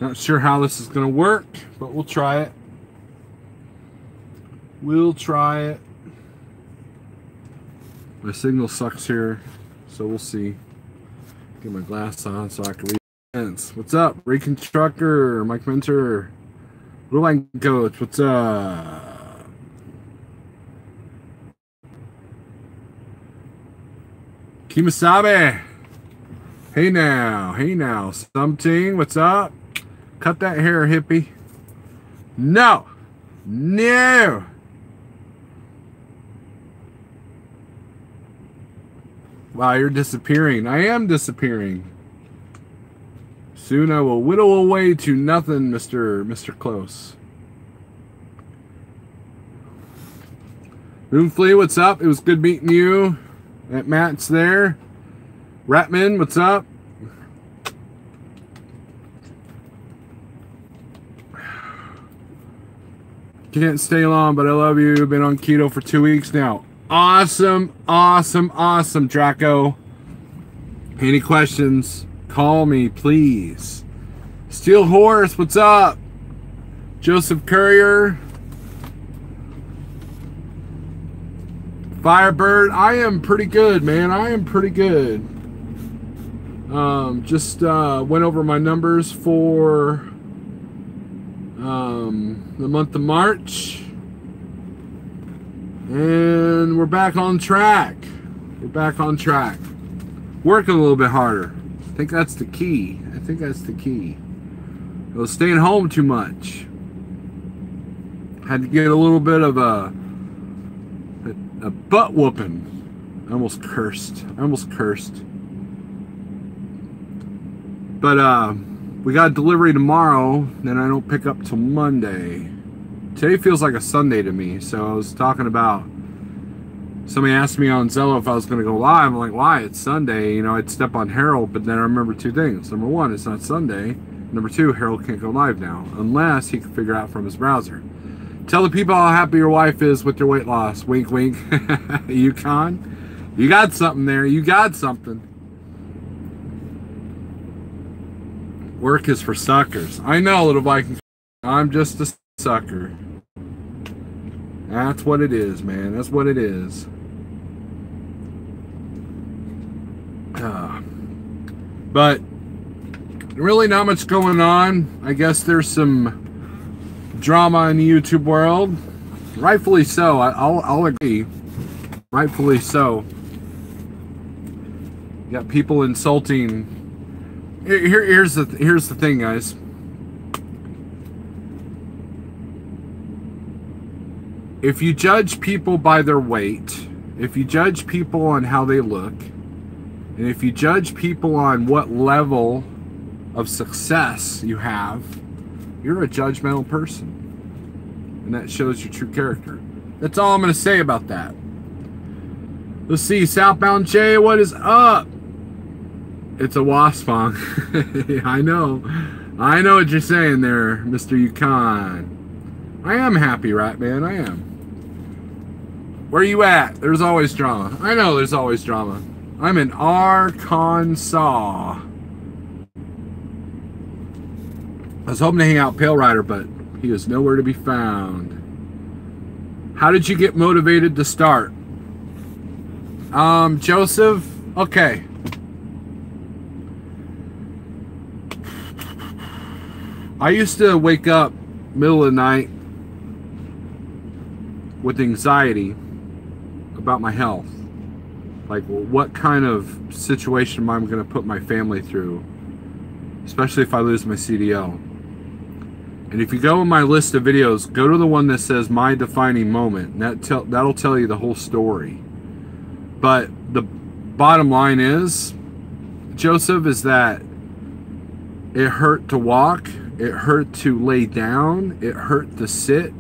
Not sure how this is going to work, but we'll try it. We'll try it. My signal sucks here, so we'll see. Get my glass on so I can read. What's up, Reconstructor, Mike Mentor, Blue Line Coach? What's up? Kimasabe. Hey now, something. What's up? Cut that hair, hippie. No. Wow, you're disappearing. I am disappearing. Soon I will whittle away to nothing, Mr. Close. Moonflea, what's up? It was good meeting you. At Matt's there. Ratman, what's up? Can't stay long, but I love you. Been on keto for 2 weeks now. Awesome, Draco. Any questions? Call me, please. Steel Horse, what's up? Joseph Courier. Firebird, I am pretty good, man. I am pretty good. Just went over my numbers for the month of March. And we're back on track. Working a little bit harder. I think that's the key. I was staying home too much. Had to get a little bit of a butt whooping. I almost cursed. But we got delivery tomorrow, then I don't pick up till Monday. Today feels like a Sunday to me, so I was talking about, somebody asked me on Zello if I was going to go live. I'm like, why? It's Sunday. You know, I'd step on Harold, but then I remember two things. Number one, it's not Sunday. Number two, Harold can't go live now, unless he can figure out from his browser. Tell the people how happy your wife is with your weight loss. Wink, wink. Yukon, you got something there. You got something. Work is for suckers. I know, little Viking. I'm just a sucker. That's what it is, man. That's what it is. But really not much going on. I guess there's some drama in the YouTube world. Rightfully so. I'll agree. Rightfully so. You got people insulting. Here's the thing, guys. If you judge people by their weight, if you judge people on how they look, and if you judge people on what level of success you have, you're a judgmental person. And that shows your true character. That's all I'm going to say about that. Let's see. Southbound Jay, what is up? It's a wasp song. I know what you're saying there, Mr. Yukon. I am happy, right, man? I am. Where you at? There's always drama. I know there's always drama. I'm in Arkansas. I was hoping to hang out Pale Rider, but he is nowhere to be found. How did you get motivated to start? Joseph, okay. I used to wake up middle of the night with anxiety about my health. Like, well, what kind of situation am I going to put my family through? Especially if I lose my CDL. And if you go in my list of videos, go to the one that says My Defining Moment. And that'll tell you the whole story. But the bottom line is, Joseph, is that it hurt to walk. It hurt to lay down. It hurt to sit.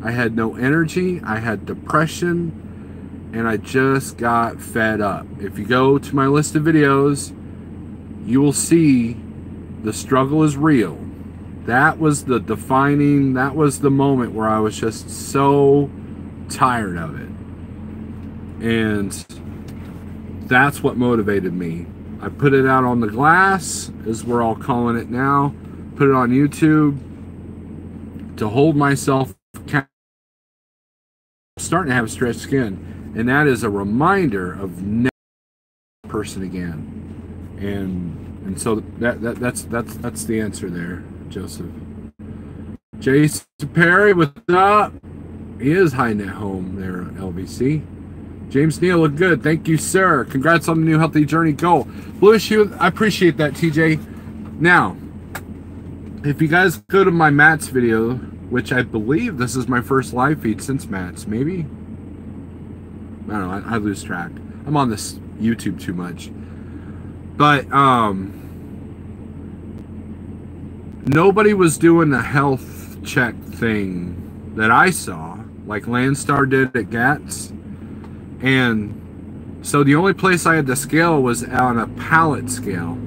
I had no energy. I had depression. And I just got fed up. If you go to my list of videos, you will see the struggle is real. That was the defining, that was the moment where I was just so tired of it. And that's what motivated me. I put it out on the glass, as we're all calling it now. put it on YouTube to hold myself accountable. I'm starting to have stretched skin, and that is a reminder of never person again. And so that's the answer there, Joseph. Jason Perry, what's up? He is hiding at home there, LVC. James Neal, look good. Thank you, sir. Congrats on the new Healthy Journey goal. Blue issue, I appreciate that, TJ. Now, if you guys go to my Matt's video, which I believe this is my first live feed since Matt's, maybe? I don't know, I lose track. I'm on this YouTube too much. But, nobody was doing the health check thing that I saw, like Landstar did at GATS. And so the only place I had to scale was on a pallet scale.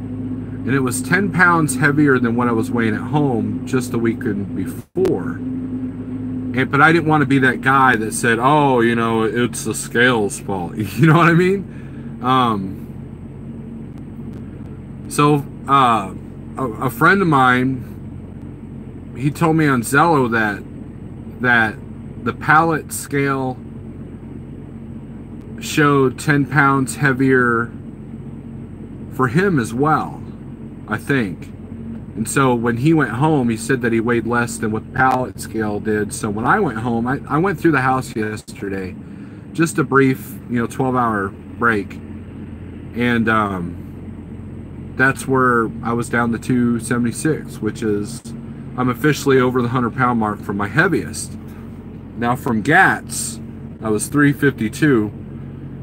And it was 10 pounds heavier than what I was weighing at home just the weekend before. But I didn't want to be that guy that said, oh, you know, it's the scale's fault. You know what I mean? So a friend of mine, he told me on Zello that the pallet scale showed 10 pounds heavier for him as well, I think. And so when he went home, he said that he weighed less than what the pallet scale did. So when I went home, I went through the house yesterday, just a brief, 12-hour break. And that's where I was down to 276, which is, I'm officially over the 100-pound mark for my heaviest. Now from GATS, I was 352.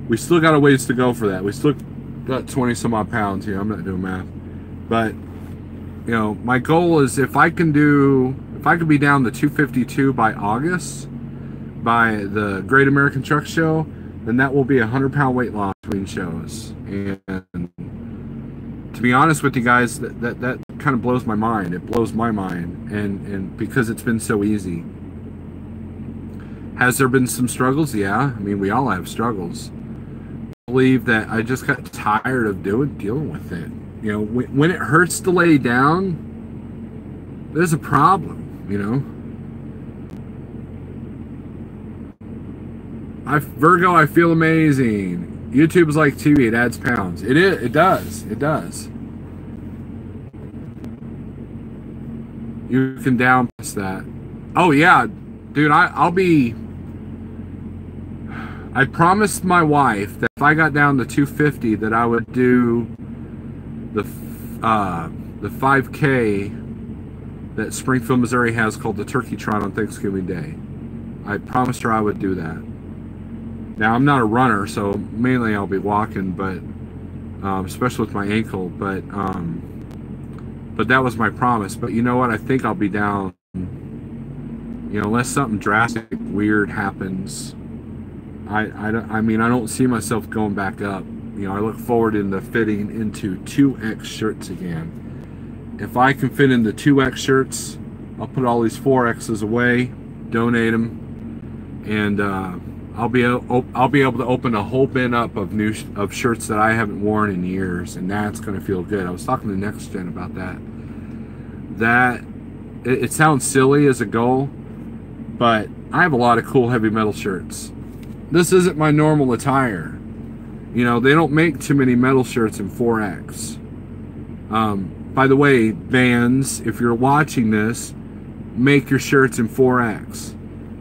We still got a ways to go for that. We still got 20 some odd pounds here. I'm not doing math. But, my goal is if I could be down to 252 by August, by the Great American Truck Show, then that will be a 100-pound weight loss between shows. And to be honest with you guys, that kind of blows my mind. It blows my mind. And because it's been so easy. Has there been some struggles? Yeah. I mean, we all have struggles. I believe that I just got tired of dealing with it. When it hurts to lay down, there's a problem, Virgo, I feel amazing. YouTube is like TV, it adds pounds. It does. You can down past that. Oh yeah, dude, I promised my wife that if I got down to 250 that I would do the 5K that Springfield, Missouri has called the Turkey Trot on Thanksgiving Day. I promised her I would do that. Now, I'm not a runner, so mainly I'll be walking, but especially with my ankle, but that was my promise. But you know what? I think I'll be down, unless something drastic, weird happens. I mean, I don't see myself going back up. I look forward into fitting into 2X shirts again. If I can fit into 2X shirts, I'll put all these 4Xs away, donate them, and I'll be able to open a whole bin up of shirts that I haven't worn in years, and that's going to feel good. I was talking to Next Gen about that. It sounds silly as a goal, but I have a lot of cool heavy metal shirts. This isn't my normal attire. They don't make too many metal shirts in 4X. By the way, bands, if you're watching this, make your shirts in 4X.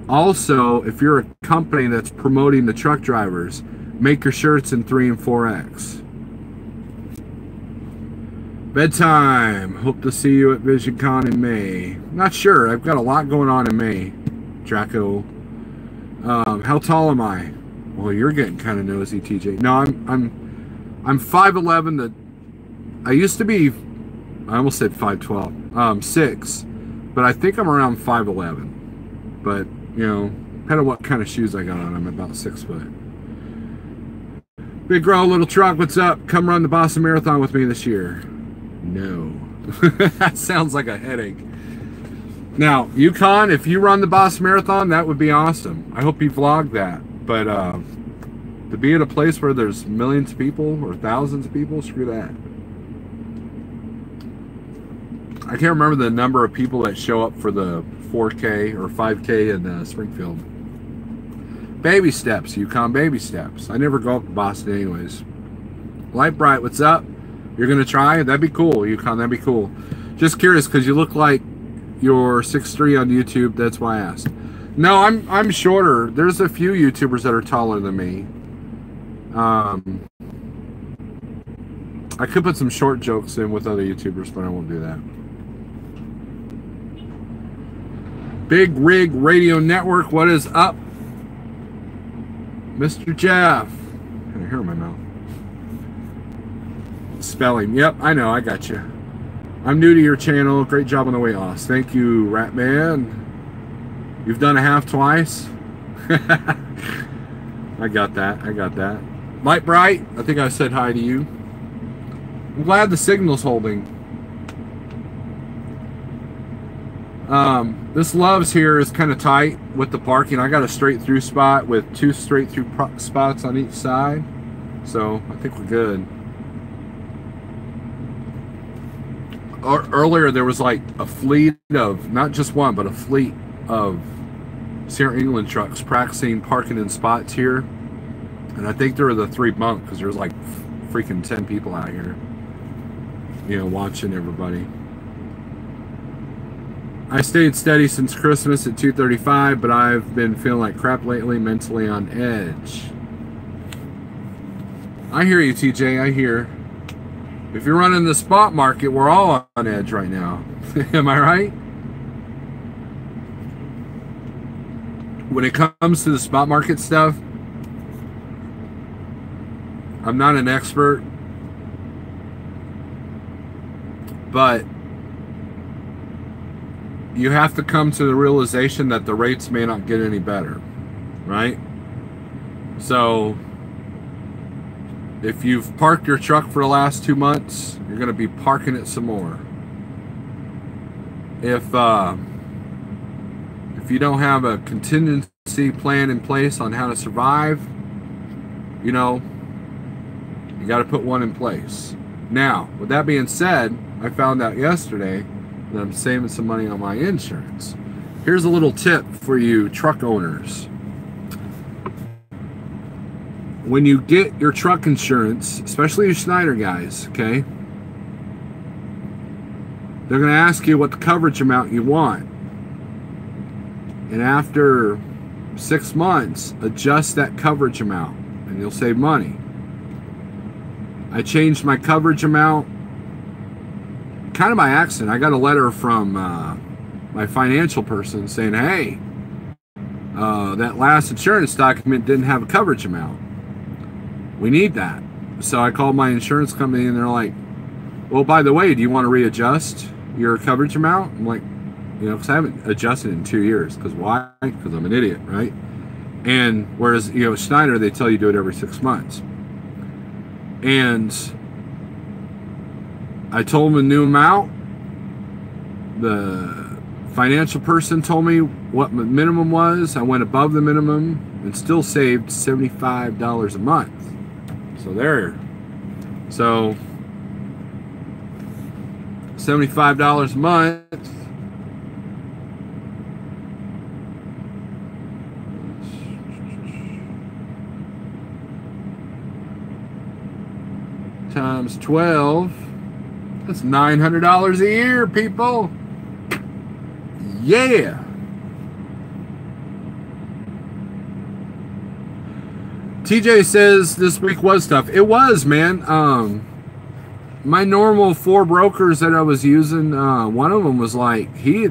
Also, if you're a company that's promoting the truck drivers, make your shirts in 3 and 4X. Bedtime. Hope to see you at VisionCon in May. Not sure. I've got a lot going on in May. Draco. How tall am I? Well, you're getting kind of nosy, TJ. No, I'm 5'11". I used to be, I almost said 5'12". 6, but I think I'm around 5'11". But depending on what kind of shoes I got on, I'm about 6 foot. Big Grow, Little Truck, what's up? Come run the Boston Marathon with me this year. No. That sounds like a headache. Now, Yukon, if you run the Boston Marathon, that would be awesome. I hope you vlog that. But to be at a place where there's millions of people or thousands of people, screw that. I can't remember the number of people that show up for the 4K or 5K in Springfield. Baby steps, Yukon, baby steps. I never go up to Boston anyways. Light Bright, what's up? You're gonna try? That'd be cool, Yukon, that'd be cool. Just curious, because you look like you're 6'3" on YouTube, that's why I asked. No, I'm shorter. There's a few YouTubers that are taller than me. I could put some short jokes in with other YouTubers, but I won't do that. Big Rig Radio Network, what is up? Mr. Jeff. I can hear my mouth. Spelling. Yep, I know, I got you. I'm new to your channel. Great job on the weight loss. Thank you, Ratman. You've done a half twice. I got that. I got that. Light Bright, I think I said hi to you. I'm glad the signal's holding. This Love's here is kind of tight with the parking. I got a straight through spot with 2 straight through spots on each side. So I think we're good. Earlier there was like a fleet of, not just one, but a fleet of Sierra England trucks practicing parking in spots here. And I think there were the 3 bunk, because there's like freaking 10 people out here, you know, watching everybody. I stayed steady since Christmas at 235, but I've been feeling like crap lately, mentally on edge. I hear you, TJ, I hear. If you're running the spot market, we're all on edge right now. Am I right? When it comes to the spot market stuff, I'm not an expert, but you have to come to the realization that the rates may not get any better, right? So if you've parked your truck for the last 2 months, you're going to be parking it some more. If you don't have a contingency plan in place on how to survive, you know, you got to put one in place. Now, with that being said, I found out yesterday that I'm saving some money on my insurance. Here's a little tip for you truck owners. When you get your truck insurance, especially you Schneider guys, okay, they're going to ask you what the coverage amount you want. And after 6 months, adjust that coverage amount and you'll save money. I changed my coverage amount kind of by accident. I got a letter from my financial person saying, hey, that last insurance document didn't have a coverage amount. We need that. So I called my insurance company and they're like, well, by the way, do you want to readjust your coverage amount? I'm like, you know, because I haven't adjusted in 2 years. Because why? Because I'm an idiot, right? And whereas, you know, Schneider, they tell you do it every 6 months. And I told them a new amount. The financial person told me what my minimum was. I went above the minimum and still saved $75 a month. So there. So $75 a month. Times 12. That's $900 a year, people. Yeah. TJ says this week was tough. It was, man. My normal 4 brokers that I was using, one of them was like, he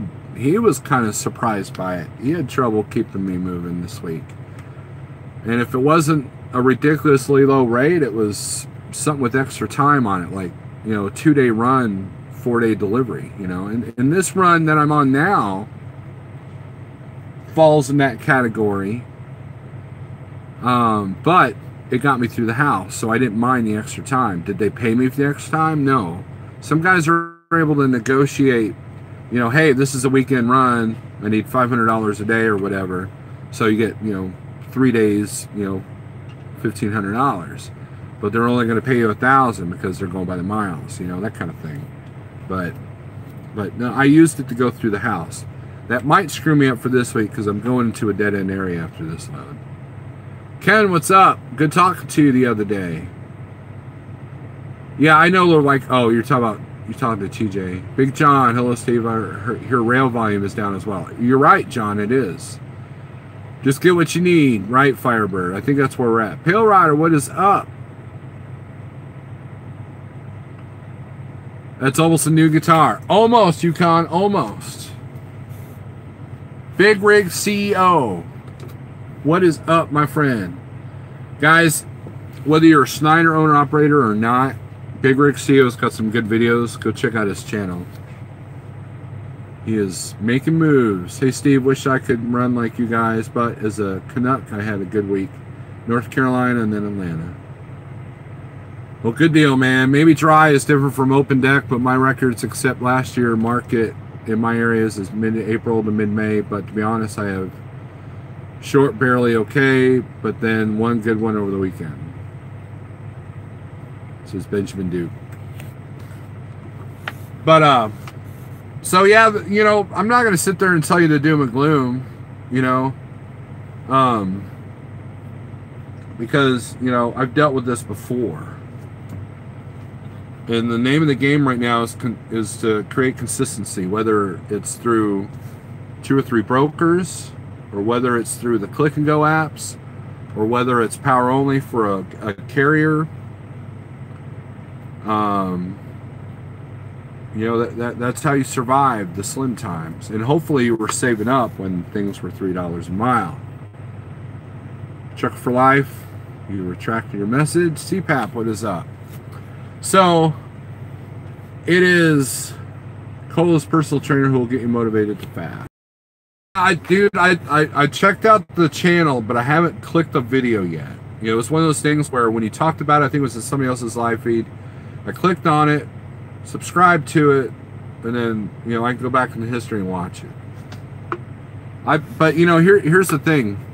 was kind of surprised by it. He had trouble keeping me moving this week. And if it wasn't a ridiculously low rate, it was something with extra time on it, like, you know, a 2-day run, 4-day delivery, you know. And this run that I'm on now falls in that category. But it got me through the house, so I didn't mind the extra time. Did they pay me for the extra time? No. Some guys are able to negotiate, you know, hey, this is a weekend run, I need $500 a day or whatever, so you get, you know, 3 days, you know, $1,500, but they're only going to pay you $1,000 because they're going by the miles, you know, that kind of thing. But But no, I used it to go through the house. That might screw me up for this week because I'm going into a dead-end area after this load. Ken, what's up? Good talking to you the other day. Yeah, I know they're like, oh, you're talking to TJ. Big John, hello Steve. Her rail volume is down as well. You're right, John, it is. Just get what you need, right, Firebird? I think that's where we're at. Pale Rider, what is up? That's almost a new guitar. Almost, Yukon, almost. Big Rig CEO. What is up, my friend? Guys, whether you're a Snyder owner-operator or not, Big Rig CEO's got some good videos. Go check out his channel. He is making moves. Hey, Steve, wish I could run like you guys, but as a Canuck, I had a good week. North Carolina and then Atlanta. Well, good deal, man. Maybe dry is different from open deck, but my records, except last year, market in my areas is mid-April to mid-May. But to be honest, I have short, barely okay, but then one good one over the weekend. This is Benjamin Duke. But, so yeah, you know, I'm not going to sit there and tell you the doom and gloom, you know, because, you know, I've dealt with this before. And the name of the game right now is to create consistency, whether it's through 2 or 3 brokers, or whether it's through the click and go apps, or whether it's power only for a carrier. You know, that's how you survive the slim times. And hopefully you were saving up when things were $3 a mile. Truck for life. You retracted your message. CPAP, what is up? So, it is Cola's personal trainer who will get you motivated to fast. I checked out the channel, but I haven't clicked the video yet. You know, it's one of those things where when you talked about it, I think it was in somebody else's live feed, I clicked on it, subscribed to it, and then, you know, I can go back into history and watch it. But, you know, here's the thing.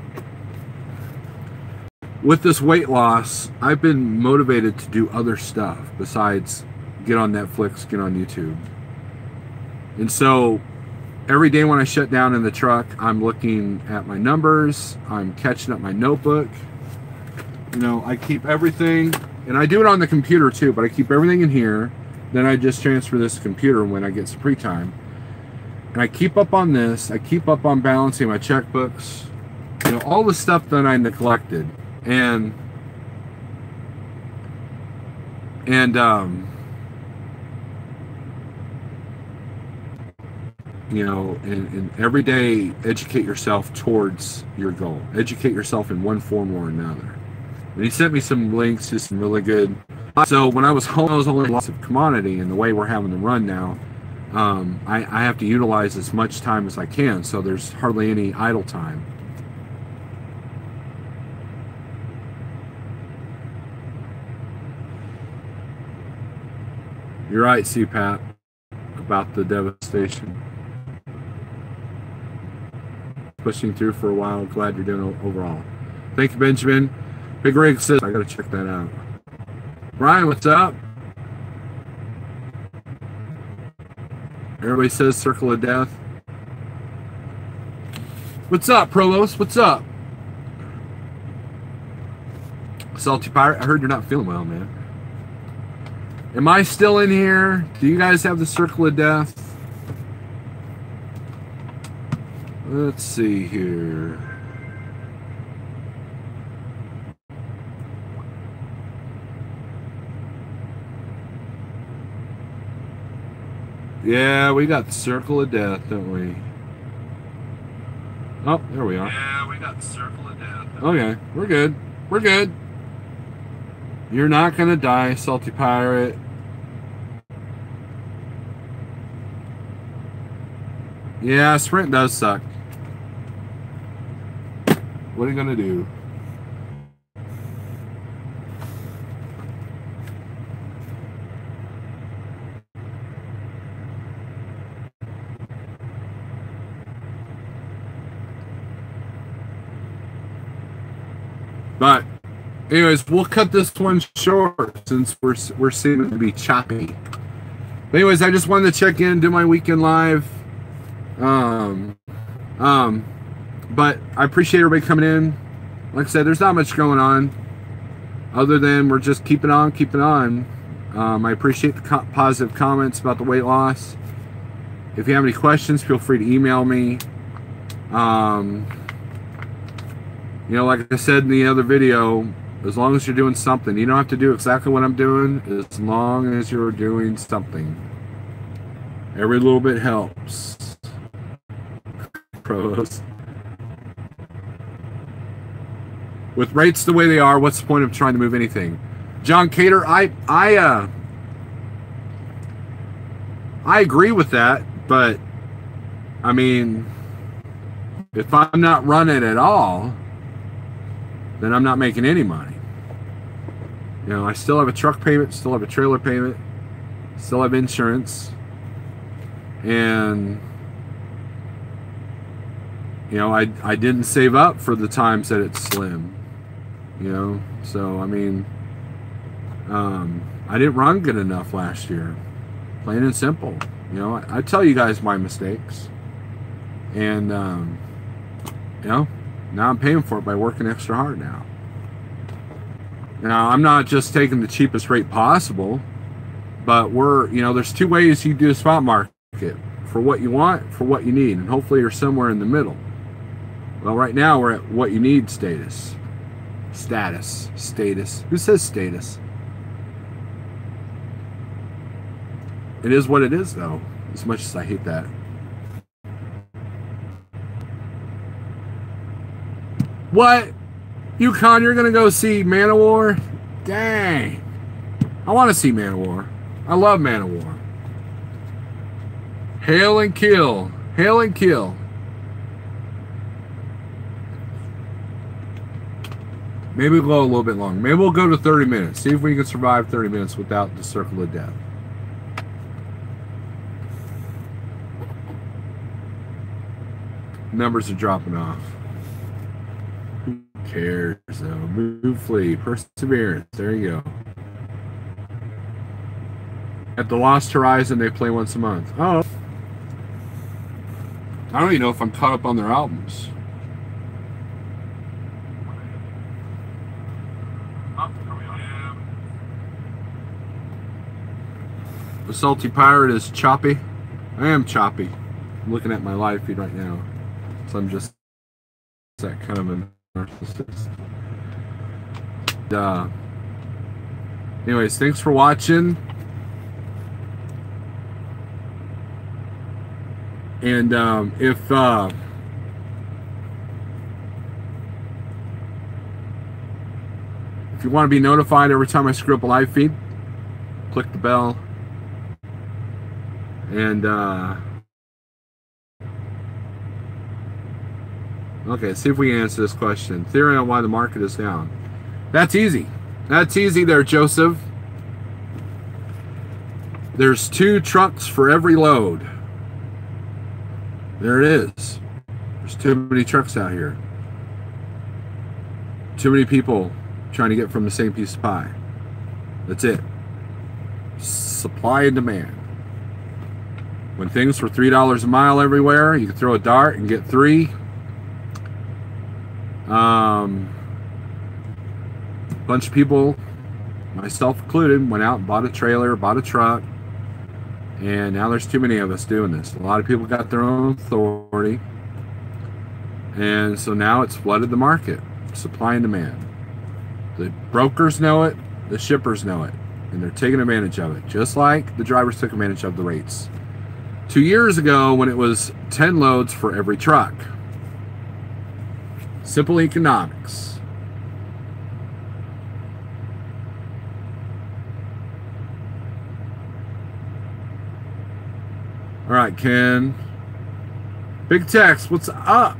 With this weight loss, I've been motivated to do other stuff besides get on Netflix, get on YouTube. And so every day when I shut down in the truck, I'm looking at my numbers, I'm catching up my notebook. You know, I keep everything, and I do it on the computer too, but I keep everything in here. Then I just transfer this to computer when I get some free time. And I keep up on this, I keep up on balancing my checkbooks, you know, all the stuff that I neglected. And you know, and every day educate yourself towards your goal. Educate yourself in one form or another. And he sent me some links to some really good. So when I was home, I was only lots of commodity, and the way we're having to run now, I have to utilize as much time as I can. So there's hardly any idle time. You're right, CPAP, about the devastation. Pushing through for a while. Glad you're doing overall. Thank you, Benjamin. Big Rig says, I gotta check that out. Brian, what's up? Everybody says circle of death. What's up, Prolos? What's up? Salty Pirate, I heard you're not feeling well, man. Am I still in here? Do you guys have the circle of death? Let's see here. Yeah, we got the circle of death, don't we? Oh, there we are. Yeah, we got the circle of death. Okay, we're good. We're good. You're not gonna die, Salty Pirate. Yeah, sprint does suck. What are you gonna do? But anyways, we'll cut this one short since we're seeming to be choppy. But anyways, I just wanted to check in, do my weekend live. But I appreciate everybody coming in. Like I said, there's not much going on other than we're just keeping on. I appreciate the positive comments about the weight loss. If you have any questions, feel free to email me. You know, like I said in the other video, as long as you're doing something, you don't have to do exactly what I'm doing, as long as you're doing something. Every little bit helps. Pros. With rates the way they are, what's the point of trying to move anything? John Cater, I agree with that, but I mean, if I'm not running at all, then I'm not making any money. You know, I still have a truck payment, still have a trailer payment, still have insurance, and you know, I didn't save up for the times that it's slim. You know, so I mean, I didn't run good enough last year, plain and simple. You know, I tell you guys my mistakes, and you know, now I'm paying for it by working extra hard now. Now I'm not just taking the cheapest rate possible, but you know, there's two ways you do a spot market: for what you want, for what you need, and hopefully you're somewhere in the middle. Well, right now we're at what you need status. Status. Who says status? It is what it is, though, as much as I hate that. What? Yukon, you're going to go see Manowar? Dang. I want to see Manowar. I love Manowar. Hail and kill. Hail and kill. Maybe we'll go a little bit long. Maybe we'll go to 30 minutes. See if we can survive 30 minutes without the circle of death. Numbers are dropping off. Who cares, though? Move, flee, perseverance. There you go. At the Lost Horizon, they play once a month. Oh. I don't even know if I'm caught up on their albums. The Salty Pirate is choppy. I am choppy. I'm looking at my live feed right now. So I'm just that kind of a narcissist. Anyways, thanks for watching. And if you want to be notified every time I screw up a live feed, click the bell. And okay, see if we can answer this question. Theory on why the market is down. That's easy. That's easy there, Joseph. There's 2 trucks for every load. There it is. There's too many trucks out here. Too many people trying to get from the same piece of pie. That's it. Supply and demand. When things were $3 a mile everywhere, you could throw a dart and get 3. Bunch of people, myself included, went out and bought a trailer, bought a truck, and now there's too many of us doing this. A lot of people got their own authority, and so now it's flooded the market. Supply and demand. The brokers know it, the shippers know it, and they're taking advantage of it, just like the drivers took advantage of the rates 2 years ago when it was 10 loads for every truck. Simple economics. All right, Ken. Big Tex, what's up?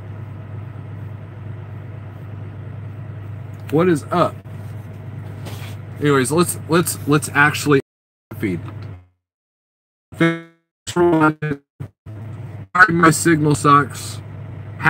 What is up? Anyways, let's actually feed. Thanks for watching. My signal sucks.